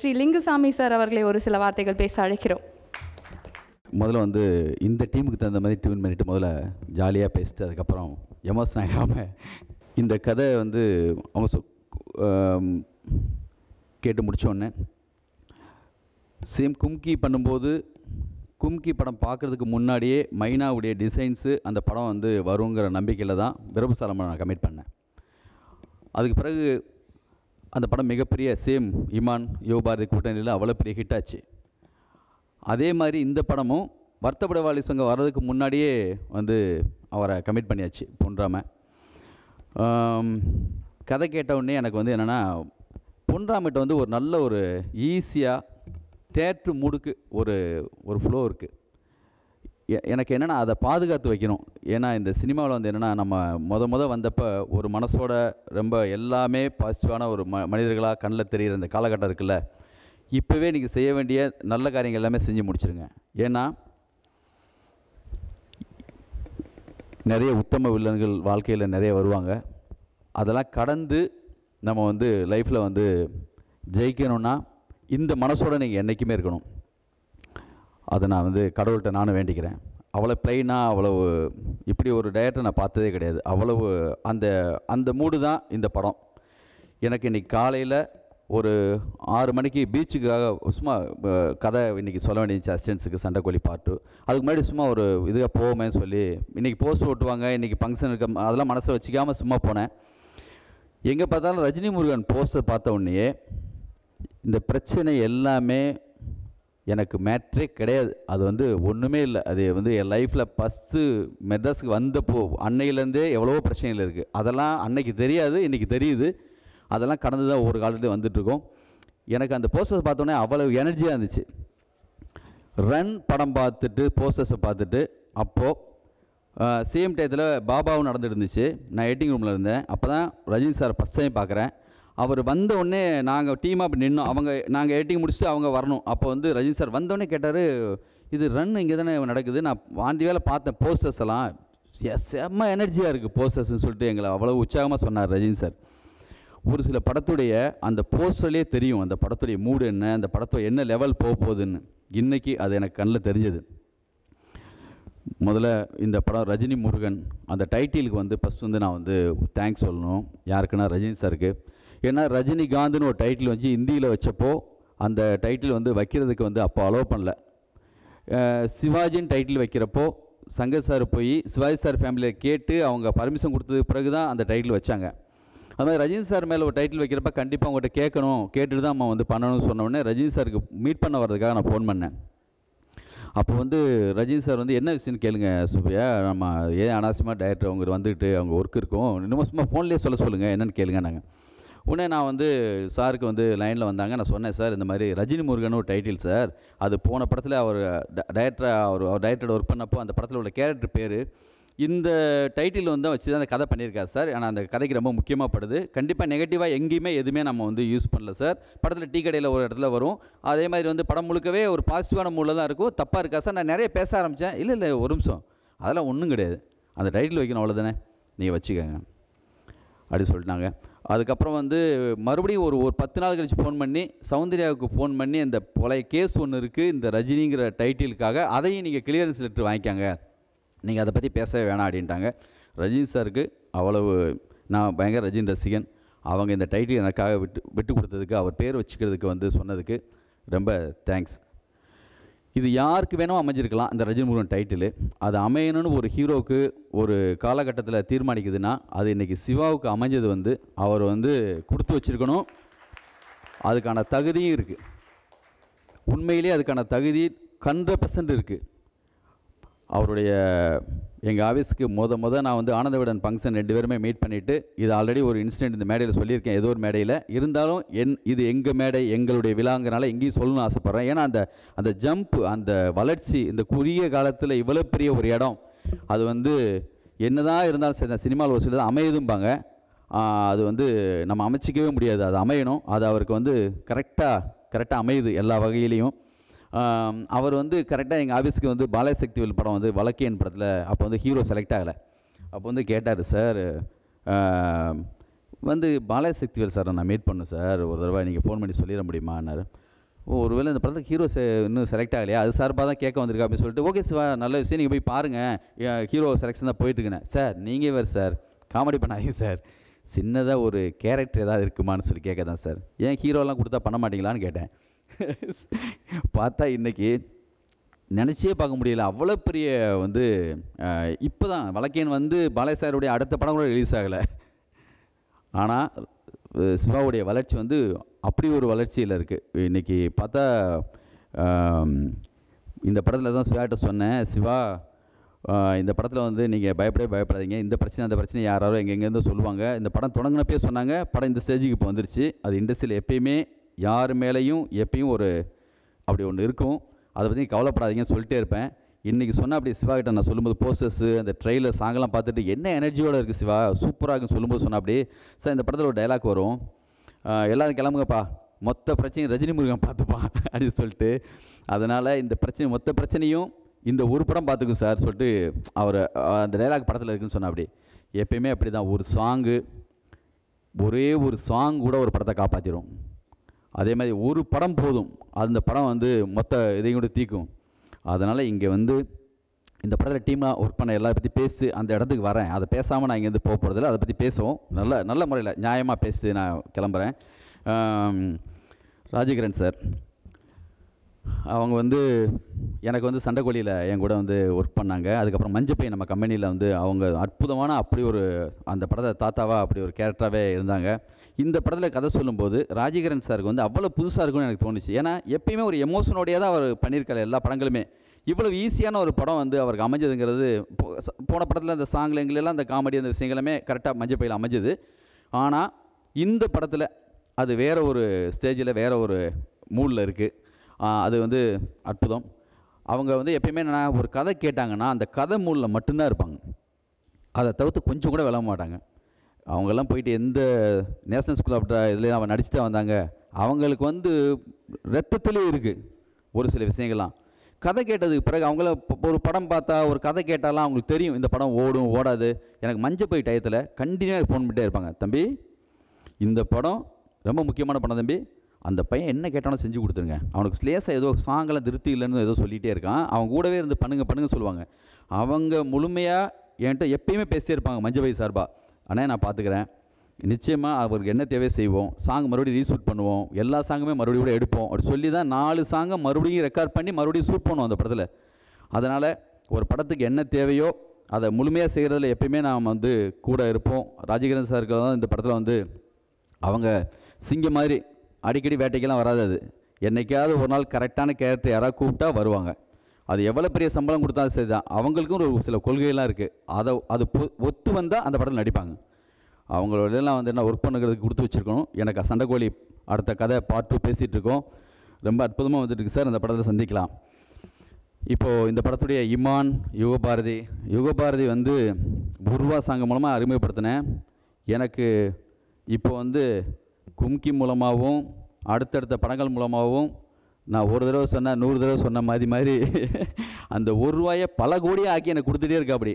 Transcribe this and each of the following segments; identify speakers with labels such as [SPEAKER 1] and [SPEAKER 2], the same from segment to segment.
[SPEAKER 1] Sri Lingusamy sir அவர்களை ஒரு சில வார்த்தைகள் பேச அழைக்கிறோம்.
[SPEAKER 2] முதல்ல வந்து இந்த டீமுக்கு தகுந்த மாதிரி டியூன் பண்ணிவிட்டு முதல்ல ஜாலியாக பேசிட்டு அதுக்கப்புறம் எமோஷன் ஆகாமல் இந்த கதை வந்து அவங்க கேட்டு முடித்தோடனே சேம் கும்கி பண்ணும்போது கும்கி படம் பார்க்குறதுக்கு முன்னாடியே மைனாவுடைய டிசைன்ஸு அந்த படம் வந்து வருங்கிற நம்பிக்கையில் தான் பிரபுசாலமாக நான் கமிட் பண்ணேன். அதுக்கு பிறகு அந்த படம் மிகப்பெரிய சேம் இமான் யோபாரதி கூட்டணியில் அவ்வளோ பெரிய ஹிட் ஆச்சு. அதே மாதிரி இந்த படமும் வருத்தப்பட வாலிசங்க வர்றதுக்கு முன்னாடியே வந்து அவரை கமிட் பண்ணியாச்சு பொன்ராம. கதை கேட்டவுடனே எனக்கு வந்து என்னென்னா பொன்ராமிட்ட வந்து ஒரு நல்ல ஒரு ஈஸியாக தேட்ரு மூடுக்கு ஒரு ஃப்ளோ இருக்குது. எனக்கு என்னென்னா அதை பாதுகாத்து வைக்கணும். ஏன்னா இந்த சினிமாவில் வந்து என்னென்னா நம்ம வந்தப்போ ஒரு மனசோட ரொம்ப எல்லாமே பாசிட்டிவான ஒரு மனிதர்களாக கண்ணில் தெரிகிற இந்த காலகட்டம் இருக்குல்ல, இப்போவே நீங்கள் செய்ய வேண்டிய நல்ல காரியங்கள் எல்லாமே செஞ்சு முடிச்சிருங்க. ஏன்னா நிறைய உத்தம வில்லன்கள் வாழ்க்கையில் நிறைய வருவாங்க. அதெல்லாம் கடந்து நம்ம வந்து லைஃப்பில் வந்து ஜெயிக்கணும்னா இந்த மனசோட நீங்கள் என்றைக்குமே இருக்கணும். அதை நான் வந்து கடவுள்கிட்ட நானும் வேண்டிக்கிறேன். அவ்வளோ ப்ளைனாக அவ்வளவு இப்படி ஒரு டைரக்டரை நான் பார்த்ததே கிடையாது. அவ்வளவு அந்த மூடு தான் இந்த படம். எனக்கு இன்றைக்கி காலையில் ஒரு 6 மணிக்கு பீச்சுக்காக சும்மா கதை இன்றைக்கி சொல்ல வேண்டியது அசிஸ்டன்ஸுக்கு சண்டைக்கோழி பாட்டு. அதுக்கு முன்னாடி சும்மா ஒரு இதுக்காக போவோமே சொல்லி இன்றைக்கி போஸ்ட் ஓட்டுவாங்க, இன்றைக்கி ஃபங்க்ஷன் இருக்க அதெல்லாம் மனசில் வச்சுக்காமல் சும்மா போனேன். எங்கே பார்த்தாலும் ரஜினி முருகன் போஸ்டர் பார்த்த உடனே இந்த பிரச்சனை எல்லாமே எனக்கு மேட்ரே கிடையாது. அது வந்து ஒன்றுமே இல்லை. அது வந்து என் லைஃப்பில் ஃபஸ்ட்டு மெட்ராஸுக்கு வந்தப்போ அன்னையிலேருந்தே எவ்வளவோ பிரச்சனைகள் இருக்குது. அதெல்லாம் அன்னைக்கு தெரியாது, இன்றைக்கி தெரியுது. அதெல்லாம் கடந்து தான் ஒவ்வொரு காலத்துலேயும் வந்துட்டுருக்கோம். எனக்கு அந்த போஸ்டர்ஸ் பார்த்தோன்னே அவ்வளோ எனர்ஜியாக இருந்துச்சு. ரன் படம் பார்த்துட்டு போஸ்டர்ஸை பார்த்துட்டு அப்போது சேம் டயத்தில் பாபாவும் நடந்துட்டு இருந்துச்சு. நான் எடிட்டிங் ரூமில் இருந்தேன். அப்போ தான் ரஜினி சார் ஃபஸ்ட் டைம் பார்க்குறேன். அவர் வந்த உடனே நாங்கள் டீமாக அப்படி நின்னோம். நாங்கள் எடிட்டிங் முடிச்சுட்டு அவங்க வரணும். அப்போ வந்து ரஜினி சார் வந்தோடனே கேட்டார், இது ரன் இங்கே தானே நடக்குது, நான் வாந்தி வேலை பார்த்தேன் போஸ்டர்ஸ் எல்லாம் செம்ம எனர்ஜியாக இருக்குது போஸ்டர்ஸ்ன்னு சொல்லிட்டு எங்களை அவ்வளோ உற்சாகமாக சொன்னார் ரஜினி சார். ஒரு சில படத்துடைய அந்த போஸ்டர்லேயே தெரியும் அந்த படத்துடைய மூடு என்ன, அந்த படத்தோட என்ன லெவல் போக போகுதுன்னு. இன்றைக்கி அது எனக்கு கண்ணில் தெரிஞ்சது. முதல்ல இந்த படம் ரஜினி முருகன் அந்த டைட்டிலுக்கு வந்து ஃபஸ்ட் வந்து நான் வந்து தேங்க்ஸ் சொல்லணும். யாருக்குன்னா ரஜினி சாருக்கு. ஏன்னா ரஜினிகாந்த்னு ஒரு டைட்டில் வச்சு இந்தியில் வச்சப்போ அந்த டைட்டில் வந்து வைக்கிறதுக்கு வந்து அப்போ அலோவ் பண்ணல. சிவாஜின்னு டைட்டில் வைக்கிறப்போ சங்கர் சார் போய் சிவாஜி சார் ஃபேமிலியை கேட்டு அவங்க பர்மிஷன் கொடுத்ததுக்கு பிறகு தான் அந்த டைட்டில் வச்சாங்க. அது மாதிரி ரஜினி சார் மேலே ஒரு டைட்டில் வைக்கிறப்ப கண்டிப்பாக அவங்கள்ட்ட கேட்கணும், கேட்டுட்டு தான் நம்ம வந்து பண்ணணும்னு சொன்னோடனே ரஜினி சாருக்கு மீட் பண்ண வர்றதுக்காக நான் ஃபோன் பண்ணேன். அப்போ வந்து ரஜினி சார் வந்து என்ன விஷயம்னு கேளுங்க சுப்பையா, நம்ம ஏன் அனாவசியமாக டைரக்டர் அவங்க வந்துக்கிட்டு அவங்க ஒர்க் இருக்கும், இன்னும் சும்மா ஃபோன்லேயே சொல்லுங்கள் என்னென்னு கேளுங்க. நாங்கள் உடனே நான் வந்து சாருக்கு வந்து லைனில் வந்தாங்க. நான் சொன்னேன், சார் இந்த மாதிரி ரஜினி முருகன் ஒரு டைட்டில் சார், அது போன படத்தில் அவர் டைரக்டர் ஒர்க் பண்ணப்போ அந்த படத்தில் உள்ள கேரக்டர் பேர் இந்த டைட்டில் வந்து வச்சு தான் அந்த கதை பண்ணியிருக்காரு சார். ஆனால் அந்த கதைக்கு ரொம்ப முக்கியமாக படுது. கண்டிப்பாக நெகட்டிவாக எங்கேயுமே எதுவுமே நம்ம வந்து யூஸ் பண்ணல சார். படத்தில் டீ கடையில் ஒரு இடத்துல வரும், அதே மாதிரி வந்து படம் முழுக்கவே ஒரு பாசிட்டிவான மூடில் தான் இருக்கும். தப்பாக இருக்கா சார்? நான் நிறைய பேச ஆரம்பித்தேன். இல்லை ஒரு நிமிஷம், அதெல்லாம் ஒன்றும் கிடையாது, அந்த டைட்டில் வைக்கணும் அவ்வளோதானே, நீங்கள் வச்சுக்கோங்க அப்படி சொல்லிட்டாங்க. அதுக்கப்புறம் வந்து மறுபடியும் ஒரு 10 நாள் கழித்து ஃபோன் பண்ணி சௌந்தர்யாவுக்கு ஃபோன் பண்ணி இந்த பழைய கேஸ் ஒன்று இருக்குது இந்த ரஜினிங்கிற டைட்டிலுக்காக, அதையும் நீங்கள் கிளியரன்ஸ் லெட்டர் வாங்கிக்காங்க, நீங்கள் அதை பற்றி பேசவே வேணாம் அப்படின்ட்டாங்க. ரஜினி சாருக்கு அவ்வளவு நான் பயங்கர ரஜினி ரசிகன். அவங்க இந்த டைட்டில் எனக்காக விட்டு கொடுத்ததுக்கு, அவர் பேர் வச்சுக்கிறதுக்கு வந்து சொன்னதுக்கு ரொம்ப தேங்க்ஸ். இது யாருக்கு வேணும் அமைஞ்சிருக்கலாம் இந்த ரஜினி முருகன் டைட்டிலு. அது அமையணும்னு ஒரு ஹீரோவுக்கு ஒரு காலகட்டத்தில் தீர்மானிக்குதுன்னா அது இன்றைக்கி சிவாவுக்கு அமைஞ்சது வந்து அவர் வந்து கொடுத்து வச்சுருக்கணும். அதுக்கான தகுதியும் இருக்குது, உண்மையிலே அதுக்கான தகுதி 100% இருக்குது. அவருடைய எங்கள் ஆஃபீஸுக்கு நான் வந்து ஆனந்த விகடன் ஃபங்க்ஷன் 2 பேருமே மீட் பண்ணிவிட்டு, இது ஆல்ரெடி ஒரு இன்சிடென்ட் இந்த மேடையில் சொல்லியிருக்கேன், ஏதோ ஒரு மேடையில் இருந்தாலும் இது எங்கள் மேடை எங்களுடைய விழாங்கிறனால எங்கேயும் சொல்லணும்னு ஆசைப்பட்றேன். ஏன்னா அந்த ஜம்ப்பு, அந்த வளர்ச்சி, இந்த குறுகிய காலத்தில் இவ்வளோ பெரிய ஒரு இடம், அது வந்து என்னதான் இருந்தாலும் சரி சினிமாவில் ஒரு சிலது அமையுதும்பாங்க, அது வந்து நம்ம அமைச்சிக்கவே முடியாது, அது அமையணும். அது அவருக்கு வந்து கரெக்டாக அமையுது எல்லா வகையிலையும். அவர் வந்து கரெக்டாக எங்கள் ஆஃபீஸுக்கு வந்து பாலசக்திவேல் படம் வந்து வழக்கியன் படத்தில் அப்போ வந்து ஹீரோ செலக்ட் ஆகலை. அப்போ வந்து கேட்டார், சார் வந்து பாலசக்திவேல் சாரை நான் மீட் பண்ணேன் சார், ஒரு தடவை நீங்கள் ஃபோன் பண்ணி சொல்லிட முடியுமான்னாரு. ஒருவேளை இந்த படத்தில் ஹீரோ இன்னும் செலக்ட் ஆகலையா, அது சார்பாக தான் கேட்க வந்திருக்கா அப்படின்னு சொல்லிட்டு, ஓகே சிவா நல்ல விஷயம், நீங்கள் போய் பாருங்கள், ஹீரோ செலெக்ஷன் தான் போயிட்டுருக்கேன். சார் நீங்கள் வேறு சார் காமெடி பண்ணாதீங்க சார், சின்னதாக ஒரு கேரக்டர் ஏதாவது இருக்குமான்னு சொல்லி கேட்க தான் சார், ஏன் ஹீரோலாம் கொடுத்தா பண்ண மாட்டீங்களான்னு கேட்டேன். பார்த்தா இன்றைக்கி நினச்சே பார்க்க முடியல, அவ்வளோ பெரிய வந்து இப்போ தான் வழக்கேன் வந்து பாலாஜி சாருடைய அடுத்த படம் கூட ரிலீஸ் ஆகலை. ஆனால் சிவாவுடைய வளர்ச்சி வந்து அப்படி ஒரு வளர்ச்சியில் இருக்குது. இன்றைக்கி பார்த்தா இந்த படத்தில் தான் சிவாகிட்ட சொன்னேன், சிவா இந்த படத்தில் வந்து நீங்கள் பயப்படாதீங்க, இந்த பிரச்சனை அந்த பிரச்சனை யாராரோ எங்கெங்கேருந்தோ சொல்லுவாங்க, இந்த படம் தொடங்கினப்பே சொன்னாங்க, படம் இந்த ஸ்டேஜுக்கு இப்போ வந்துருச்சு, அது இண்டஸ்ட்ரியில் எப்பயுமே யார் மேலேயும் எப்பயும் ஒரு அப்படி ஒன்று இருக்கும், அதை பற்றி கவலைப்படாதீங்கன்னு சொல்லிட்டே இருப்பேன். இன்றைக்கி சொன்னால் அப்படி சிவாகிட்ட நான் சொல்லும்போது போஸ்டர்ஸு அந்த ட்ரெயிலர் சாங்கெல்லாம் பார்த்துட்டு என்ன எனர்ஜியோடு இருக்குது சிவா, சூப்பராக இருக்குன்னு சொல்லும்போது சொன்னால் அப்படி சார் இந்த படத்தில் ஒரு டைலாக் வரும், எல்லோரும் கிளம்புங்கப்பா மொத்த பிரச்சனையும் ரஜினி முருகன் பார்த்துப்பான் அப்படின்னு சொல்லிட்டு, அதனால் இந்த பிரச்சனை மொத்த பிரச்சனையும் இந்த ஒரு படம் பார்த்துக்கும் சார் சொல்லிட்டு அவர் அந்த டைலாக் படத்தில் இருக்குன்னு சொன்னால் அப்படி எப்பயுமே அப்படி தான், ஒரு சாங்கு ஒரே ஒரு சாங் கூட ஒரு படத்தை காப்பாற்றிடும். அதே மாதிரி ஒரு படம் போதும், அந்த படம் வந்து மொத்த இதையும் கூட தீக்கும். அதனால் இங்கே வந்து இந்த படத்தில் டீமாக ஒர்க் பண்ண எல்லாரை பற்றி பேசி அந்த இடத்துக்கு வரேன், அதை பேசாமல் நான் இங்கேருந்து போக போகிறதில்ல, அதை பற்றி பேசுவோம் நல்ல முறையில் நியாயமாக பேசி நான் கிளம்புறேன். ராஜகிரண் சார் அவங்க வந்து எனக்கு வந்து சண்டைக்கோழியில் என் கூட வந்து ஒர்க் பண்ணாங்க. அதுக்கப்புறம் மஞ்சப்பை நம்ம கம்பெனியில் வந்து அவங்க அற்புதமான அப்படி ஒரு அந்த படத்தை தாத்தாவாக அப்படி ஒரு கேரக்டராகவே இருந்தாங்க. இந்த படத்தில் கதை சொல்லும்போது ராஜகிரண் சாருக்கு வந்து அவ்வளோ புதுசாக இருக்கும்னு எனக்கு தோணுச்சு. ஏன்னா எப்பயுமே ஒரு எமோஷனோடையே தான் அவர் பண்ணியிருக்காரு எல்லா படங்களுமே. இவ்வளோ ஈஸியான ஒரு படம் வந்து அவருக்கு அமைஞ்சதுங்கிறது, போன படத்தில் அந்த சாங்கில் எங்களெல்லாம் அந்த காமெடி அந்த விஷயங்களுமே கரெக்டாக மஞ்சப்பையில் அமைஞ்சது. ஆனால் இந்த படத்தில் அது வேறு ஒரு ஸ்டேஜில் வேறு ஒரு மூடில் இருக்குது. அது வந்து அற்புதம். அவங்க வந்து எப்பயுமே நான் ஒரு கதை கேட்டாங்கன்னா அந்த கதை மூடில் மட்டும்தான் இருப்பாங்க, அதை தவிர்த்து கொஞ்சம் கூட விளம்ப மாட்டாங்க. அவங்கெல்லாம் போயிட்டு எந்த நேஷ்னல் ஸ்கூல் ஆஃப் இதில் அவன் நடிச்சுட்டு வந்தாங்க, அவங்களுக்கு வந்து ரத்தத்திலே இருக்குது ஒரு சில விஷயங்கள்லாம். கதை கேட்டதுக்கு பிறகு அவங்கள ஒரு படம் பார்த்தா ஒரு கதை கேட்டாலாம் அவங்களுக்கு தெரியும் இந்த படம் ஓடும் ஓடாது. எனக்கு மஞ்சப்பை டயத்தில் கண்டினியூவாக ஃபோன் பண்ணிட்டே இருப்பாங்க, தம்பி இந்த படம் ரொம்ப முக்கியமான படம் தம்பி, அந்த பையன் என்ன கேட்டாலும் செஞ்சு கொடுத்துருங்க, அவனுக்கு ஸ்லேஸாக ஏதோ சாங்கெல்லாம் திருப்தி இல்லைன்னு ஏதோ சொல்லிகிட்டே இருக்கான், அவங்க கூடவே இருந்து பண்ணுங்க சொல்லுவாங்க. அவங்க முழுமையாக என்கிட்ட எப்பயுமே பேசிட்டே இருப்பாங்க மஞ்சப்பை சார்பா, ஆனால் நான் பார்த்துக்கிறேன், நிச்சயமாக அவருக்கு என்ன தேவை செய்வோம், சாங் மறுபடியும் ரீஷூட் பண்ணுவோம், எல்லா சாங்குமே மறுபடியும் கூட எடுப்போம் அப்படி சொல்லி தான் 4 சாங்கை மறுபடியும் ரெக்கார்ட் பண்ணி மறுபடியும் ஷூட் பண்ணுவோம் அந்த படத்தில். அதனால் ஒரு படத்துக்கு என்ன தேவையோ அதை முழுமையாக செய்கிறதுல எப்பயுமே நாம் வந்து கூட இருப்போம். ராஜகிரண் சாருக்கு தான் இந்த படத்தில் வந்து அவங்க சிங்கம் மாதிரி அடிக்கடி வேட்டைக்கெல்லாம் வராது, அது என்றைக்காவது ஒரு நாள் கரெக்டான கேரக்டர் யாராவது கூப்பிட்டா வருவாங்க. அது எவ்வளோ பெரிய சம்பளம் கொடுத்தாலும் சரி தான், அவங்களுக்கும் ஒரு சில கொள்கையெல்லாம் இருக்குது, அது ஒத்து வந்தால் அந்த படத்தில் நடிப்பாங்க. அவங்களோடலாம் வந்து என்ன ஒர்க் பண்ணுறதுக்கு கொடுத்து வச்சுருக்கணும். எனக்கு சண்டைக்கோழி அடுத்த கதை பார்ட் 2 பேசிகிட்டு இருக்கோம், ரொம்ப அற்புதமாக வந்துட்டுருக்கு சார், அந்த படத்தில் சந்திக்கலாம். இப்போது இந்த படத்துடைய இமான் யுகபாரதி வந்து உருவா சாங்கம் மூலமாக அறிமுகப்படுத்தினேன். எனக்கு இப்போ வந்து கும்கி மூலமாகவும் அடுத்தடுத்த படங்கள் மூலமாகவும் நான் ஒரு தடவை சொன்னேன் 100 தடவை சொன்ன மாதிரி அந்த ₹1 பல கோடியாக ஆக்கி எனக்கு கொடுத்துட்டே இருக்கா. அப்படி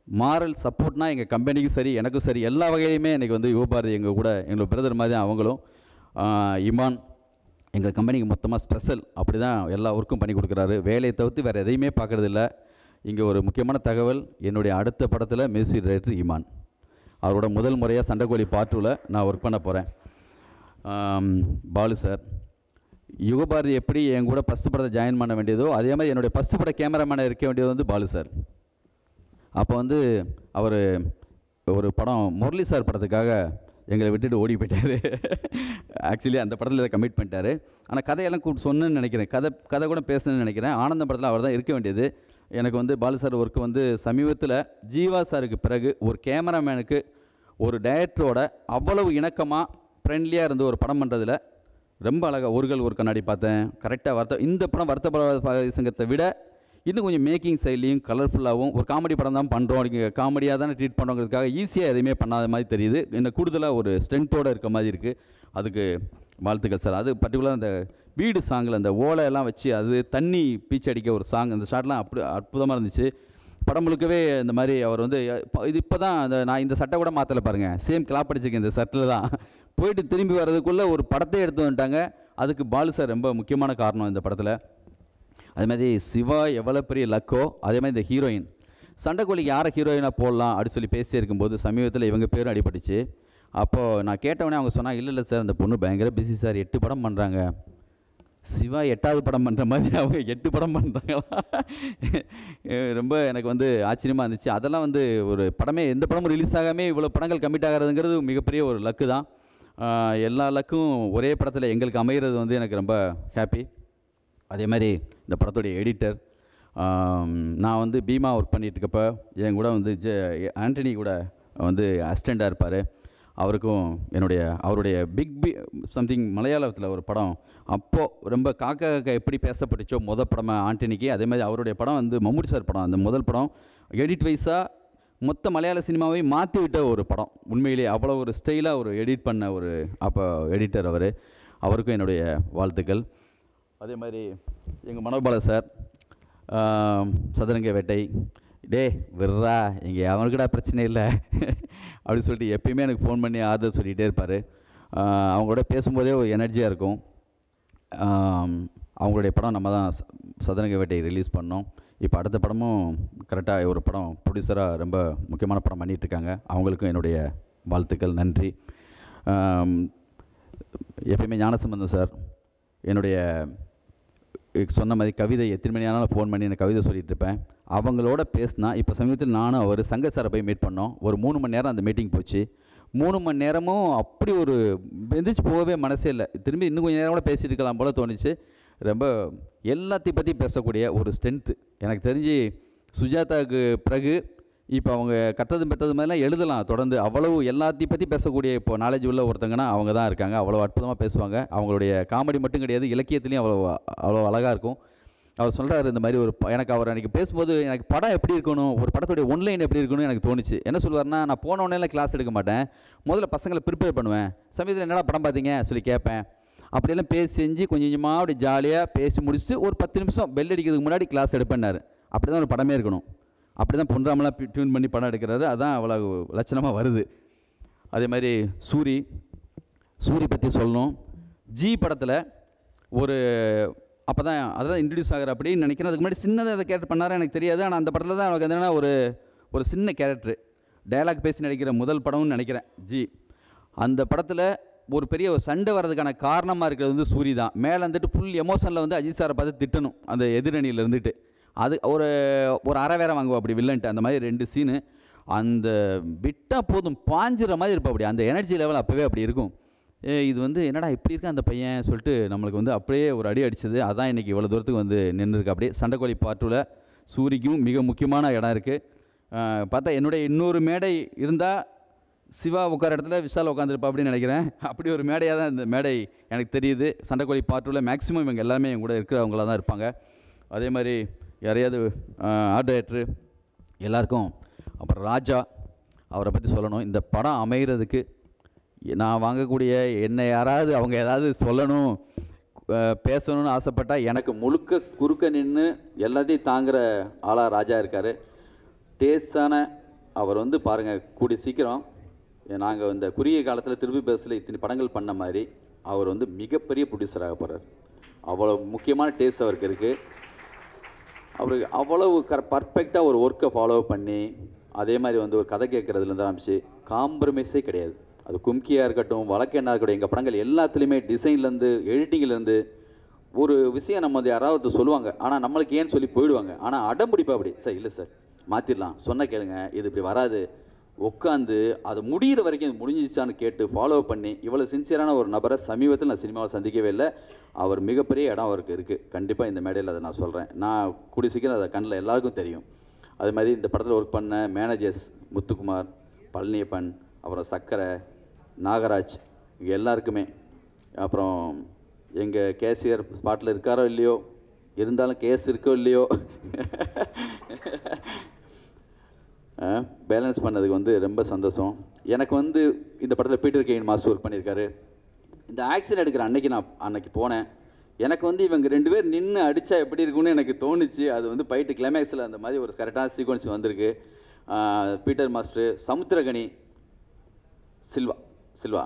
[SPEAKER 2] மாரல் சப்போர்ட்னா எங்கள் கம்பெனிக்கும் சரி எனக்கும் சரி எல்லா வகையிலுமே எனக்கு வந்து யுகபாரதி எங்கள் கூட எங்களோட பிரதர் மாதிரி தான் அவங்களும். இமான் எங்கள் கம்பெனிக்கு மொத்தமாக ஸ்பெஷல், அப்படி தான் எல்லா ஒர்க்கும் பண்ணி கொடுக்குறாரு, வேலையை தவிர்த்து வேறு எதையுமே பார்க்குறதில்ல. இங்கே ஒரு முக்கியமான தகவல், என்னுடைய அடுத்த படத்தில் மியூசிக் டைரக்டர் இமான், அவரோட முதல் முறையாக சண்டைக்கோழி பார்ட் 2ல் நான் ஒர்க் பண்ண போகிறேன். பாலு சார் யுகபாரதி எப்படி என் கூட ஃபஸ்ட்டு படத்தை ஜாயின் பண்ண வேண்டியதோ அதே மாதிரி என்னுடைய ஃபஸ்ட்டு பட கேமராமேனை இருக்க வேண்டியது வந்து பாலு சார். அப்போ வந்து அவர் ஒரு படம் முரளி சார் படத்துக்காக எங்களை விட்டுட்டு ஓடி போயிட்டார். ஆக்சுவலி அந்த படத்தில் இதை கமிட் பண்ணிட்டார். ஆனால் கதையெல்லாம் கூப்பிட்டு சொன்னேன்னு நினைக்கிறேன், கதை கூட பேசணுன்னு நினைக்கிறேன். ஆனந்த படத்தில் அவர் தான் இருக்க வேண்டியது. எனக்கு வந்து பாலு சார் ஒர்க்கு வந்து சமீபத்தில் ஜீவா சாருக்கு பிறகு ஒரு கேமராமேனுக்கு ஒரு டைரக்டரோட அவ்வளவு இணக்கமாக ஃப்ரெண்ட்லியாக இருந்து ஒரு படம் பண்ணுறதுல ரொம்ப அழகாக ஒரு கண்ணாடி பார்த்தேன், கரெக்டாக இந்த படம் வருத்தப்படாத சங்கத்தை விட இன்னும் கொஞ்சம் மேக்கிங் சைட்லேயும் கலர்ஃபுல்லாகவும் ஒரு காமெடி படம் தான் பண்ணுறோம், நீங்கள் காமெடியாக தானே ட்ரீட் பண்ணுறோங்கிறதுக்காக ஈஸியாக எதுவுமே பண்ணாத மாதிரி தெரியுது, இன்னும் கூடுதலாக ஒரு ஸ்ட்ரென்த்தோடு இருக்க மாதிரி இருக்குது. அதுக்கு வாழ்த்துக்கள் சார். அது பர்டிகுலராக அந்த வீடு சாங்கில் அந்த ஓலையெல்லாம் வச்சு அது தண்ணி பீச்சு அடிக்க ஒரு சாங், அந்த ஷாட்லாம் அப்படி அற்புதமாக இருந்துச்சு. படம் முழுக்கவே இந்த மாதிரி அவர் வந்து இது இப்போ தான் நான் இந்த சட்டை கூட மாற்றலை பாருங்கள், சேம் கிளாப் அடிச்சிருக்கேன் இந்த சட்டில் தான். போயிட்டு திரும்பி வர்றதுக்குள்ளே ஒரு படத்தை எடுத்து வந்துட்டாங்க. அதுக்கு பாலு சார் ரொம்ப முக்கியமான காரணம் இந்த படத்தில். அதே மாதிரி சிவா எவ்வளோ பெரிய லக்கோ, அதே மாதிரி இந்த ஹீரோயின் சண்டைக்கோழிக்கு யாரை ஹீரோயினாக போடலாம் அப்படின்னு சொல்லி பேசி இருக்கும்போது சமீபத்தில் இவங்க பேரும் அடிபட்டுச்சு. அப்போது நான் கேட்டவொடனே அவங்க சொன்னாங்க, இல்லை சார் அந்த பொண்ணு பயங்கர பிஸி சார், 8 படம் பண்ணுறாங்க. சிவா 8வது படம் பண்ணுற மாதிரி அவங்க 8 படம் பண்ணுறாங்களா? ரொம்ப எனக்கு வந்து ஆச்சரியமாக இருந்துச்சு. அதெல்லாம் வந்து ஒரு படமே எந்த படமும் ரிலீஸ் ஆகாமல் இவ்வளோ படங்கள் கமிட் ஆகிறதுங்கிறது மிகப்பெரிய ஒரு லக்கு தான். எல்லா லக்கும் ஒரே படத்தில் எங்களுக்கு அமைகிறது வந்து எனக்கு ரொம்ப ஹாப்பி. அதே மாதிரி இந்த படத்துடைய எடிட்டர், நான் வந்து பீமா ஒர்க் பண்ணிகிட்டு இருக்கப்போ என் கூட வந்து ஆண்டனி கூட வந்து அசிஸ்டண்ட்டாக இருப்பார். அவருடைய பிக் சம்திங் மலையாளத்தில் ஒரு படம், அப்போது ரொம்ப காக்கா எப்படி பேசப்பட்டுச்சோ படமாக ஆண்டனிக்கு, அதே மாதிரி அவருடைய படம் வந்து மம்முட்டி சார் படம். அந்த முதல் படம் எடிட் வைஸாக மொத்த மலையாள சினிமாவை மாற்றி விட்ட ஒரு படம். உண்மையிலே அவ்வளோ ஒரு ஸ்டைலாக ஒரு எடிட் பண்ண ஒரு அப்போ எடிட்டர் அவருக்கும் என்னுடைய வாழ்த்துக்கள். அதே மாதிரி எங்கள் மனோபால சார், சதுரங்க வேட்டை, டே விட்றா இங்கே அவனுக்குடா பிரச்சனை இல்லை அப்படின்னு சொல்லிட்டு எப்பயுமே எனக்கு ஃபோன் பண்ணி ஆறுதல் சொல்லிகிட்டே இருப்பார். அவங்களோட பேசும்போதே ஒரு எனர்ஜியாக இருக்கும். அவங்களுடைய படம் நம்ம தான் சதுரங்க வேட்டை ரிலீஸ் பண்ணோம். இப்போ அடுத்த படமும் கரெக்டாக ஒரு படம் ப்ரொடியூசராக ரொம்ப முக்கியமான படம் பண்ணிகிட்ருக்காங்க. அவங்களுக்கும் என்னுடைய வாழ்த்துக்கள், நன்றி. எப்பயுமே ஞானசம்பந்தம் சார் என்னுடைய சொன்ன மாதிரி கவிதை எத்தனை மணி ஆனாலும் ஃபோன் பண்ணி எனக்கு கவிதை சொல்லிகிட்டு இருப்பேன். அவங்களோட பேசினா இப்போ சமீபத்தில் நானும் அவர் சங்க சாரை போய் மீட் பண்ணோம். ஒரு 3 மணி நேரம் அந்த மீட்டிங் போச்சு. 3 மணி நேரமும் அப்படி ஒரு எந்திரிச்சு போகவே மனசே இல்லை. திரும்பி இன்னும் கொஞ்சம் நேரம் கூட பேசிட்டு இருக்கலாம் போல் தோணுச்சு. ரொம்ப எல்லாத்தையும் பற்றி பேசக்கூடிய ஒரு ஸ்ட்ரென்த்து எனக்கு தெரிஞ்சு சுஜாதாவுக்கு பிறகு இப்போ அவங்க கட்டது பெற்றது மாதிரிலாம் எழுதலாம் தொடர்ந்து. அவ்வளவு எல்லாத்தையும் பற்றி பேசக்கூடிய இப்போ நாலேஜ் உள்ள ஒருத்தங்கன்னா அவங்க தான் இருக்காங்க. அவ்வளோ அற்புதமாக பேசுவாங்க. அவங்களுடைய காமெடி மட்டும் கிடையாது, இலக்கியத்துலேயும் அவ்வளோ அழகாக இருக்கும். அவர் சொல்கிறார் இந்த மாதிரி எனக்கு அவர் அன்றைக்கி பேசும்போது எனக்கு படம் எப்படி இருக்கணும், ஒரு படத்துடைய ஒன்லைன் எப்படி இருக்கணும்னு எனக்கு தோணுச்சு. என்ன சொல்லுவார்னா, நான் போன உடனே கிளாஸ் எடுக்க மாட்டேன், முதல்ல பசங்களை ப்ரிப்பேர் பண்ணுவேன், சமயத்தில் என்னடா படம் பார்த்தீங்க சொல்லி கேட்பேன். அப்படியெல்லாம் பேசி செஞ்சு கொஞ்சம் கொஞ்சமாக அப்படி ஜாலியாக பேசி முடிச்சுட்டு ஒரு 10 நிமிஷம் பெல் அடிக்கிறதுக்கு முன்னாடி கிளாஸ் எடுப்பேன்னாரு. அப்படி தான் ஒரு படமே இருக்கணும். அப்படி தான் பொன்ராமெலாம் டியூன் பண்ணி படம் எடுக்கிறாரு. அதான் அவ்வளோ லட்சணமாக வருது. அதே மாதிரி சூரி பற்றி சொல்லணும். ஜி படத்தில் ஒரு அப்போ தான் அதெல்லாம் இன்ட்ரடியூஸ் ஆகிற அப்படின்னு நினைக்கிறேன். அதுக்கு முன்னாடி சின்னதாக அதை கேரக்டர் பண்ணாரா எனக்கு தெரியாது. ஆனால் அந்த படத்தில் தான் எனக்கு என்னென்னா ஒரு சின்ன கேரக்டர் டயலாக் பேசி நடிக்கிற முதல் படம்னு நினைக்கிறேன் ஜி. அந்த படத்தில் ஒரு பெரிய ஒரு சண்டை வர்றதுக்கான காரணமாக இருக்கிறது வந்து சூரி தான். மேலே வந்துட்டு ஃபுல் எமோஷனில் வந்து அஜித் சாரை பார்த்து திட்டணும் அந்த எதிரணியில் இருந்துட்டு. அது ஒரு அரை வேற வாங்குவோம் அப்படி வில்லன்ட்டு. அந்த மாதிரி 2 சீனு அந்த விட்டால் போதும் பாஞ்சிற மாதிரி இருப்போம். அப்படி அந்த எனர்ஜி லெவல் அப்போவே அப்படி இருக்கும். இது வந்து என்னடா இப்படி இருக்கா அந்த பையன் சொல்லிட்டு நம்மளுக்கு வந்து அப்படியே ஒரு அடி அடிச்சது. அதான் இன்றைக்கி இவ்வளோ தூரத்துக்கு வந்து நின்றுருக்கு. அப்படியே சண்டைக்கோழி பார்ட்டில் சூரிக்கும் மிக முக்கியமான இடம் இருக்குது. பார்த்தா என்னுடைய இன்னொரு மேடை இருந்தால் சிவா உட்கார இடத்துல விஷால் உட்காந்துருப்பா அப்படின்னு நினைக்கிறேன். அப்படி ஒரு மேடையாக தான் இந்த மேடை எனக்கு தெரியுது. சண்டைக்கோழி பார்ட்டில் மேக்ஸிமம் இவங்க எல்லாமே என் கூட இருக்கிறவங்களாக தான் இருப்பாங்க. அதே மாதிரி யாரையாவது ஆர்ட் டைரக்டரு எல்லாருக்கும். அப்புறம் ராஜா, அவரை பற்றி சொல்லணும். இந்த படம் அமைகிறதுக்கு நான் வாங்கக்கூடிய என்னை யாராவது அவங்க ஏதாவது சொல்லணும் பேசணும்னு ஆசைப்பட்டால் எனக்கு குறுக்க நின்று எல்லாத்தையும் தாங்குகிற ஆளாக ராஜா இருக்கார். டேஸ்டான அவர் வந்து பாருங்கள், கூடிய சீக்கிரம் நாங்கள் இந்த குறுகிய காலத்தில் திருப்பி பேஸில் இத்தனை படங்கள் பண்ண மாதிரி அவர் வந்து மிகப்பெரிய ப்ரொடியூசராக போகிறார். அவ்வளோ முக்கியமான டேஸ்ட் அவருக்கு இருக்குது. அவருக்கு அவ்வளவு பர்ஃபெக்டாக ஒரு ஒர்க்கை ஃபாலோ பண்ணி அதே மாதிரி வந்து ஒரு கதை கேட்குறதுலேருந்து ஆரம்பிச்சு காம்ப்ரமைஸே கிடையாது. அது கும்கியாக இருக்கட்டும், வழக்கெண்ணா இருக்கட்டும், எங்கள் படங்கள் எல்லாத்துலேயுமே டிசைன்லேருந்து எடிட்டிங்லேருந்து ஒரு விஷயம் நம்ம வந்து யாராவது சொல்லுவாங்க, ஆனால் நம்மளுக்கு ஏன்னு சொல்லி போயிடுவாங்க. ஆனால் அடம்பிடிப்பா அப்படி சார் இல்லை சார் மாற்றிடலாம், சொன்ன கேளுங்க, இது இப்படி வராது, உட்காந்து அது முடிகிற வரைக்கும் இது முடிஞ்சிச்சான்னு கேட்டு ஃபாலோ பண்ணி இவ்வளோ சின்சியரான ஒரு நபரை சமீபத்தில் நான் சினிமாவில் சந்திக்கவே இல்லை. அவர் மிகப்பெரிய இடம் அவருக்கு இருக்குது. கண்டிப்பாக இந்த மேடையில் அதை நான் சொல்கிறேன். நான் கூடிய சீக்கிரம் அதை கண்ணில் எல்லாருக்கும் தெரியும். அது மாதிரி இந்த படத்தில் ஒர்க் பண்ண மேனேஜர்ஸ் முத்துக்குமார், பழனியப்பன், அப்புறம் சக்கரை, நாகராஜ், இங்கே எல்லாருக்குமே, அப்புறம் எங்கள் கேசியர் ஸ்பாட்டில் இருக்காரோ இல்லையோ, இருந்தாலும் கேஸ் இருக்கோ இல்லையோ பேலன்ஸ் பண்ணதுக்கு வந்து ரொம்ப சந்தோஷம். எனக்கு வந்து இந்த படத்தில் பீட்டர் கெயின் மாஸ்டர் ஒர்க் பண்ணியிருக்காரு. இந்த ஆக்சிடென்ட் எடுக்கிற அன்னைக்கு போனேன். எனக்கு வந்து இவங்க 2 பேர் நின்று அடித்தா எப்படி இருக்குன்னு எனக்கு தோணுச்சு. அது வந்து ஃபைட்டு கிளைமேக்ஸில் அந்த மாதிரி ஒரு கரெக்டான சீக்வன்ஸ் வந்திருக்கு. பீட்டர் மாஸ்டர், சமுத்திரகனி, சில்வா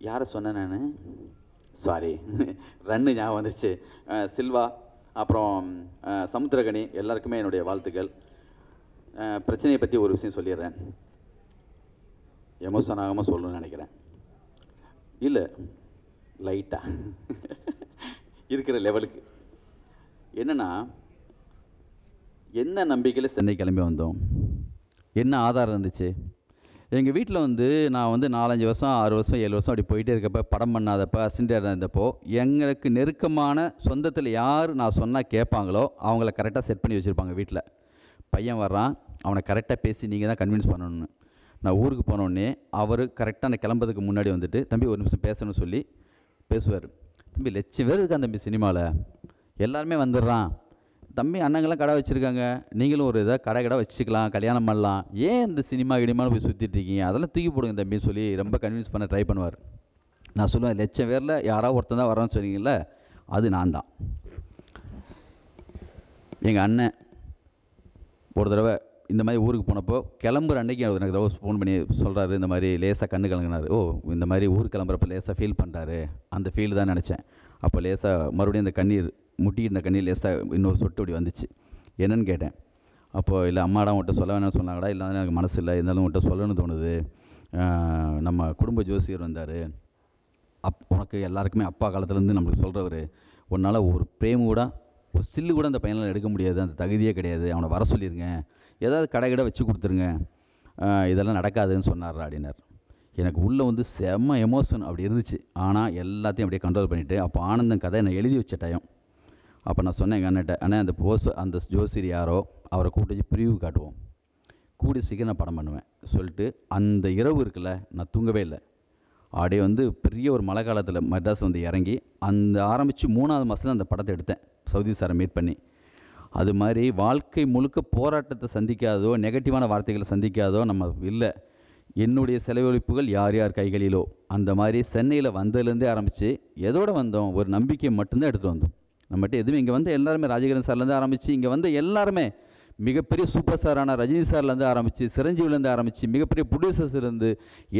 [SPEAKER 2] யாரை சொன்னேன் நான், சாரி ரன்னு ஞாபகம் வந்துருச்சு. சில்வா, அப்புறம் சமுத்திரகனி எல்லாருக்குமே என்னுடைய வாழ்த்துக்கள். பிரச்சனையை பற்றி ஒரு விஷயம் சொல்லிடுறேன், எமோஷன் ஆகாமல் சொல்லணும்னு நினைக்கிறேன். இல்லை லைட்டாக இருக்கிற லெவலுக்கு என்னென்னா, என்ன நம்பிக்கையில் சென்னை கிளம்பி வந்தோம், என்ன ஆதாரம் இருந்துச்சு. எங்கள் வீட்டில் வந்து நான் வந்து 4-5 வருஷம் 6 வருஷம் 7 வருஷம் அப்படி போயிட்டே இருக்கப்போ, படம் பண்ணாதப்போ, அசிஸ்டன்ட் இருந்தப்போ, எங்களுக்கு நெருக்கமான சொந்தத்தில் யார் நான் சொன்னால் கேட்பாங்களோ அவங்கள கரெக்டாக செட் பண்ணி வச்சுருப்பாங்க வீட்டில். பையன் வர்றான், அவனை கரெக்டாக பேசி நீங்கள் தான் கன்வின்ஸ் பண்ணணும்னு. நான் ஊருக்கு போனோடனே அவர் கரெக்டாக நான் கிளம்புறதுக்கு முன்னாடி வந்துட்டு, தம்பி ஒரு நிமிஷம் பேசணும்னு சொல்லி பேசுவார். தம்பி லட்சம் பேர் இருக்கான் தம்பி சினிமாவில், எல்லாருமே வந்துடுறான் தம்பி, அண்ணங்கள்லாம் கடை வச்சுருக்காங்க, நீங்களும் ஒரு இதாக கடை வச்சுக்கலாம், கல்யாணம் பண்ணலாம், ஏன் இந்த சினிமா கிடிமான்னு போய் சுற்றிட்டு இருக்கீங்க, அதெல்லாம் தூக்கி போடுங்க தம்பின்னு சொல்லி ரொம்ப கன்வின்ஸ் பண்ண ட்ரை பண்ணுவார். நான் சொல்லுவேன், லட்சம் பேரில் யாராவது ஒருத்தன் தான் வரான்னு சொன்னீங்கல்ல, அது நான் தான். எங்கள் அண்ணன் ஒரு தடவை இந்த மாதிரி ஊருக்கு போனப்போ, கிளம்புற அன்றைக்கி எனக்கு தடவை ஃபோன் பண்ணி சொல்கிறாரு, இந்த மாதிரி லேசாக கண்ணு கலங்கினார். ஓ, இந்த மாதிரி ஊருக்கு கிளம்புறப்போ லேசாக ஃபீல் பண்ணுறாரு, அந்த ஃபீல் தான் நினச்சேன். அப்போ லேசாக மறுபடியும் இந்த கண்ணீர் முட்டிக்கிட்ட கண்ணீர் லேசாக இன்னொரு சொட்டு அப்படி வந்துச்சு. என்னன்னு கேட்டேன். அப்போது இல்லை அம்மாடா உன்கிட்ட சொல்ல வேணாம்னு சொன்னாங்கடா, இல்லைன்னா எனக்கு மனசு இல்லை, இருந்தாலும் உன்கிட்ட சொல்லணும்னு தோணுது. நம்ம குடும்ப ஜோசியர் வந்தார், உனக்கு எல்லாருக்குமே அப்பா காலத்துலேருந்து நம்மளுக்கு சொல்கிறவர், உன்னால் ஒரு பிரேம் கூட ஒரு ஸ்டில்லு கூட அந்த பையனால் எடுக்க முடியாது, அந்த தகுதியே கிடையாது, அவனை வர சொல்லிடுங்க, ஏதாவது கடை வச்சு கொடுத்துருங்க, இதெல்லாம் நடக்காதுன்னு சொன்னார்ரா அப்படின்னார். எனக்கு உள்ளே வந்து செம்ம எமோஷன் அப்படி இருந்துச்சு. ஆனால் எல்லாத்தையும் அப்படியே கண்ட்ரோல் பண்ணிவிட்டு, அப்போ ஆனந்தம் கதை நான் எழுதி வச்ச டைம். அப்போ நான் சொன்னேன் எங்கள் அண்ணன்ட்ட, அண்ணே அந்த ஜோசியர் யாரோ அவரை கூப்பிட்டு வச்சு ப்ரிவ்யூ காட்டுவோம், கூடி சீக்கிரம் நான் படம் பண்ணுவேன் சொல்லிட்டு, அந்த இரவு இருக்குல்ல நான் தூங்கவே இல்லை. அப்படியே வந்து பெரிய ஒரு மழை காலத்தில் மெட்ராஸ் வந்து இறங்கி அந்த ஆரம்பித்து 3வது மாதத்தில் அந்த படத்தை எடுத்தேன், சவுதி சாரை மீட் பண்ணி. அது மாதிரி வாழ்க்கை முழுக்க போராட்டத்தை சந்திக்காதோ, நெகட்டிவான வார்த்தைகளை சந்திக்காதோ நம்ம இல்லை. என்னுடைய செலவழிப்புகள் யார் யார் கைகளிலோ, அந்த மாதிரி சென்னையில் வந்ததுலேருந்தே ஆரம்பித்து எதோடு வந்தோம், ஒரு நம்பிக்கையை மட்டும்தான் எடுத்துகிட்டு வந்தோம். நம்மகிட்ட எதுவுமே இங்கே வந்து எல்லாருமே ராஜகிரண் சார்லேருந்து ஆரம்பித்து, இங்கே வந்து எல்லாருமே மிகப்பெரிய சூப்பர் ஸ்டாரான ரஜினி சார்லேருந்து ஆரம்பித்து, சிரஞ்சீவிலேருந்து ஆரம்பித்து, மிகப்பெரிய ப்ரொடியூசர்ஸ் இருந்து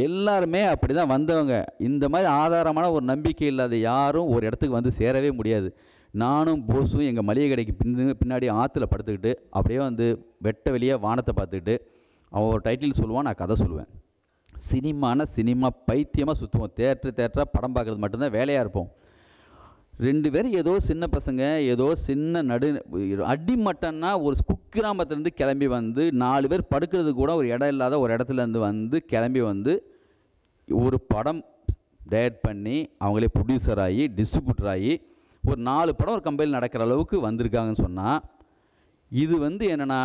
[SPEAKER 2] எல்லாருமே அப்படி தான் வந்தவங்க. இந்த மாதிரி ஆதாரமான ஒரு நம்பிக்கை இல்லாத யாரும் ஒரு இடத்துக்கு வந்து சேரவே முடியாது. நானும் போஸும் எங்கள் மளிகை கடைக்கு பின்னாடி ஆற்றுல படுத்துக்கிட்டு அப்படியே வந்து வெட்ட வெளியே வானத்தை பார்த்துக்கிட்டு, அவன் ஒரு டைட்டில் சொல்லுவான், நான் கதை சொல்லுவேன். சினிமா பைத்தியமாக சுற்றுவோம், தேட்டராக படம் பார்க்குறது மட்டும்தான் வேலையாக இருப்போம். 2 பேர் ஏதோ சின்ன பசங்க, ஏதோ சின்ன அடிமட்டன்னா ஒரு குக்கிராமத்துலேருந்து கிளம்பி வந்து 4 பேர் படுக்கிறது கூட ஒரு இடம் இல்லாத ஒரு இடத்துலேருந்து வந்து கிளம்பி வந்து ஒரு படம் டைரக்ட் பண்ணி அவங்களே ப்ரொடியூசர் ஆகி டிஸ்ட்ரிபியூட்டர் ஆகி ஒரு 4 படம் ஒரு கம்பெனியில் நடக்கிற அளவுக்கு வந்திருக்காங்கன்னு சொன்னால், இது வந்து என்னென்னா,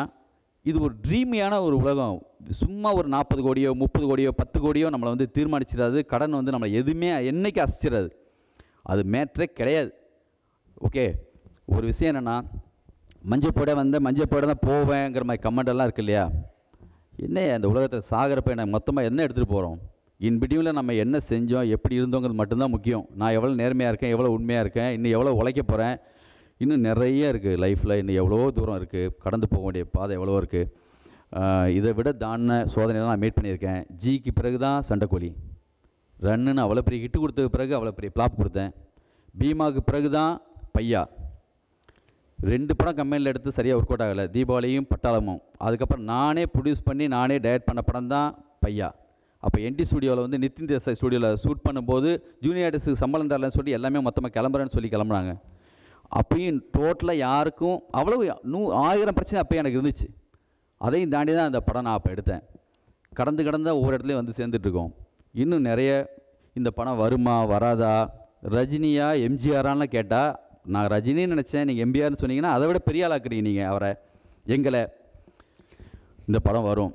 [SPEAKER 2] இது ஒரு ட்ரீமியான ஒரு உலகம். சும்மா ஒரு 40 கோடியோ 30 கோடியோ 10 கோடியோ நம்மளை வந்து தீர்மானிச்சிடாது, கடன் வந்து நம்மளை எதுவுமே என்றைக்கு அசைச்சிடாது, அது மேட்ரே கிடையாது. ஓகே, ஒரு விஷயம் என்னென்னா, மஞ்சள் போட தான் போவேங்கிற மாதிரி கமெண்டெல்லாம் இருக்கு இல்லையா, என்ன அந்த உலகத்தில் சாகிறப்ப எனக்கு மொத்தமாக என்ன எடுத்துகிட்டு போகிறோம், இன்பிடியூவில் நம்ம என்ன செஞ்சோம், எப்படி இருந்தோங்கிறது மட்டும்தான் முக்கியம். நான் எவ்வளோ நேர்மையாக இருக்கேன், எவ்வளோ உண்மையாக இருக்கேன், இன்னும் எவ்வளோ உழைக்க போகிறேன், இன்னும் நிறைய இருக்குது லைஃப்பில், இன்னும் எவ்வளோ தூரம் இருக்குது, கடந்து போக வேண்டிய பாதை எவ்வளோ இருக்குது. இதை விட தான சோதனையெல்லாம் நான் மீட் பண்ணியிருக்கேன். ஜிக்கு பிறகு தான் சண்டைக்கோழி, ரன்னுன்னு அவ்வளோ பெரிய ஹிட்டு கொடுத்ததுக்கு பிறகு அவ்வளோ பெரிய ஃப்ளாப் கொடுத்தேன். பீமாவுக்கு பிறகு தான் பையா, 2 படம் கம்பெனியில் எடுத்து சரியாக ஒர்க் அவுட் ஆகலை, தீபாவளியும் பட்டாளமும். அதுக்கப்புறம் நானே ப்ரொடியூஸ் பண்ணி நானே டைரக்ட் பண்ண படம் தான் பையா. அப்போ என்டி ஸ்டுடியோவில் வந்து நிதின் தேசாய் ஸ்டுடியோவில் ஷூட் பண்ணும்போது ஜூனியர் ஆர்டிஸ்ட்டுக்கு சம்பளம் தரலன்னு சொல்லி எல்லாமே மொத்தமாக கிளம்புறேன்னு சொல்லி கிளம்புறாங்க. அப்பயும் டோட்டலாக யாருக்கும் அவ்வளவு 1000 பிரச்சனை அப்போ எனக்கு இருந்துச்சு. அதையும் தாண்டி தான் அந்த படம் நான் அப்போ எடுத்தேன். கடந்த ஒவ்வொரு இடத்துலையும் வந்து சேர்ந்துட்ருக்கோம். இன்னும் நிறைய இந்த படம் வருமா வராதா, ரஜினியா எம்ஜிஆரான்னு கேட்டால் நான் ரஜினின்னு நினச்சேன், நீங்கள் எம்பிஆர்னு சொன்னீங்கன்னா அதை விட பெரிய ஆளாக்குறீங்க நீங்கள் அவரை, எங்களை. இந்த படம் வரும்,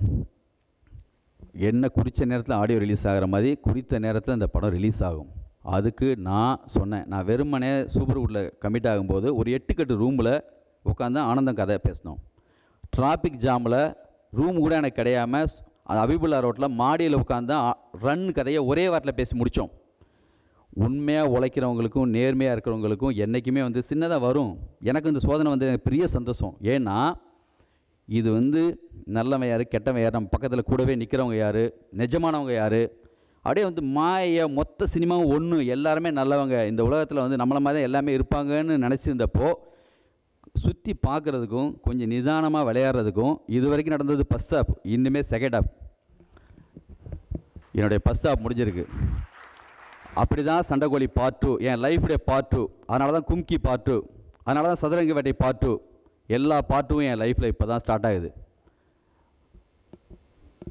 [SPEAKER 2] என்ன குறித்த நேரத்தில் ஆடியோ ரிலீஸ் ஆகிற மாதிரி குறித்த நேரத்தில் இந்த படம் ரிலீஸ் ஆகும். அதுக்கு நான் சொன்னேன், நான் வெறுமனே சூப்பர்வுட்டில் கமிட் ஆகும்போது ஒரு 8 கட்டு ரூமில் உட்காந்து ஆனந்தம் கதை பேசினோம். டிராஃபிக் ஜாமில் ரூம் கூட எனக்கு கிடையாமல் அபிபுல்லா ரோட்டில் மாடியில் உட்காந்து ரன் கதையை ஒரே வாரத்தில் பேசி முடித்தோம். உண்மையாக உழைக்கிறவங்களுக்கும் நேர்மையாக இருக்கிறவங்களுக்கும் என்றைக்குமே வந்து சின்னதாக வரும். எனக்கு இந்த சோதனை வந்து எனக்கு பெரிய சந்தோஷம். ஏன்னா இது வந்து நல்லவன் யார், கெட்டவன் யார், நம்ம பக்கத்தில் கூடவே நிற்கிறவங்க யார், நிஜமானவங்க யார், அப்படியே வந்து மாய மொத்த சினிமாவும் ஒன்று, எல்லாருமே நல்லவங்க, இந்த உலகத்தில் வந்து நம்மள மாதிரி தான் எல்லாமே இருப்பாங்கன்னு நினச்சிருந்தப்போ சுற்றி பார்க்குறதுக்கும் கொஞ்சம் நிதானமாக விளையாடுறதுக்கும் இது வரைக்கும் நடந்தது ஃபஸ்ட் ஹாப், இன்னுமே செகண்ட் ஹாப். என்னுடைய ஃபஸ்ட் ஹாப் முடிஞ்சிருக்கு. அப்படி தான் சண்டைக்கோழி பார்ட் 2, என் லைஃபுடைய பார்ட் 2, அதனால தான் கும்கி பார்ட் 2, அதனால தான் சதுரங்க வேட்டை பார்ட் 2, எல்லா பார்ட்டும் என் லைஃப்பில் இப்போ தான் ஸ்டார்ட் ஆகுது.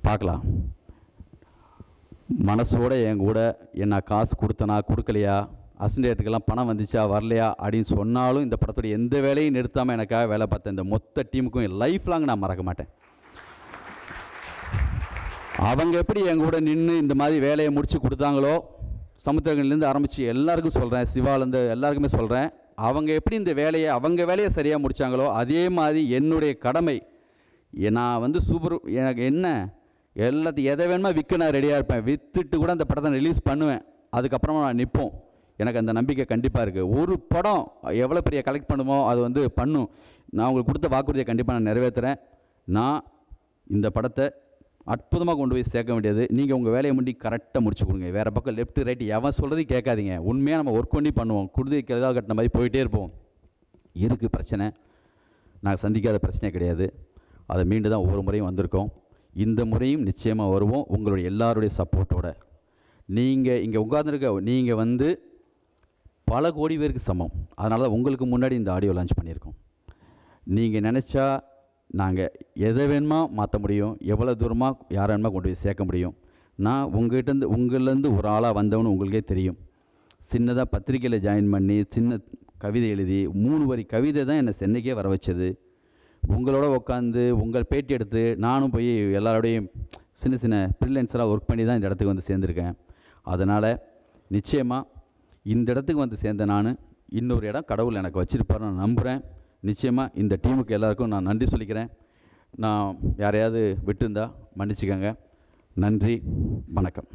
[SPEAKER 2] பார்க்கலாம். மனசோட என் கூட என்ன காசு கொடுத்தனா கொடுக்கலையா, அசிஸ்டன்ட்டுக்கெல்லாம் பணம் வந்துச்சா வரலையா அப்படின்னு சொன்னாலும் இந்த படத்துடைய எந்த வேலையும் நிறுத்தாமல் எனக்காக வேலை பார்த்த இந்த மொத்த டீமுக்கும் என் லைஃப் லாங் நான் மறக்க மாட்டேன். அவங்க எப்படி என் கூட நின்று இந்த மாதிரி வேலையை முடித்து கொடுத்தாங்களோ, சமுத்திரங்கள்லேருந்து ஆரம்பித்து எல்லாருக்கும் சொல்கிறேன், சிவாலேருந்து எல்லாருக்குமே சொல்கிறேன், அவங்க எப்படி இந்த வேலையை அவங்க வேலையை சரியாக முடித்தாங்களோ அதே மாதிரி என்னுடைய கடமை, நான் வந்து எனக்கு என்ன எல்லாத்தையும் எதை வேணுமா விற்க நான் ரெடியாக இருப்பேன், விற்றுட்டு கூட அந்த படத்தை ரிலீஸ் பண்ணுவேன், அதுக்கப்புறமா நான் நிற்போம். எனக்கு அந்த நம்பிக்கை கண்டிப்பாக இருக்குது. ஒரு படம் எவ்வளோ பெரிய கலெக்ட் பண்ணுமோ அது வந்து பண்ணும். நான் உங்களுக்கு கொடுத்த வாக்குறுதியை கண்டிப்பாக நான் நிறைவேற்றுறேன். நான் இந்த படத்தை அற்புதமாக கொண்டு போய் சேர்க்க வேண்டியது நீங்கள் உங்கள் வேலையை முடி கரெக்டாக முடிச்சு கொடுங்க. வேறு பக்கம் லெஃப்ட் ரைட்டு எவன் சொல்கிறதையும் கேட்காதீங்க. உண்மையாக நம்ம ஒர்க் பண்ணி பண்ணுவோம். குருதிக்கு எதாவது கட்டின மாதிரி போயிட்டே இருப்போம். இருக்குது பிரச்சனை, நாங்கள் சந்திக்காத பிரச்சனை கிடையாது. அதை மீண்டு தான் ஒவ்வொரு முறையும் வந்திருக்கோம். இந்த முறையும் நிச்சயமாக வருவோம் உங்களுடைய எல்லாருடைய சப்போர்ட்டோட. நீங்கள் இங்கே உட்கார்ந்துருக்க நீங்கள் வந்து பல கோடி பேருக்கு சமம். அதனால தான் உங்களுக்கு முன்னாடி இந்த ஆடியோ லான்ச் பண்ணியிருக்கோம். நீங்கள் நினச்சா நாங்கள் எதை வேணுமா மாற்ற முடியும், எவ்வளோ தூரமாக யாரை வேணுமா கொண்டு போய் சேர்க்க முடியும். நான் உங்கள்லேருந்து ஒரு ஆளாக வந்தவனு உங்களுக்கே தெரியும். சின்னதாக பத்திரிக்கையில் ஜாயின் பண்ணி சின்ன கவிதை எழுதி 3 வரி கவிதை தான் என்னை சென்னைக்கே வர வச்சது. உங்களோட உட்காந்து உங்கள் பேட்டி எடுத்து நானும் போய் எல்லாரோடையும் சின்ன சின்ன ஃப்ரீலான்ஸராக ஒர்க் பண்ணி தான் இந்த இடத்துக்கு வந்து சேர்ந்துருக்கேன். அதனால் நிச்சயமாக இந்த இடத்துக்கு வந்து சேர்ந்த நான் இன்னொரு இடம் கடவுள் எனக்கு வச்சுருப்பார் நான் நம்புகிறேன். நிச்சயமாக இந்த டீமுக்கு எல்லாருக்கும் நான் நன்றி சொல்லிக்கிறேன். நான் யாரையாவது விட்டுருந்தா மன்னிச்சுக்கோங்க. நன்றி, வணக்கம்.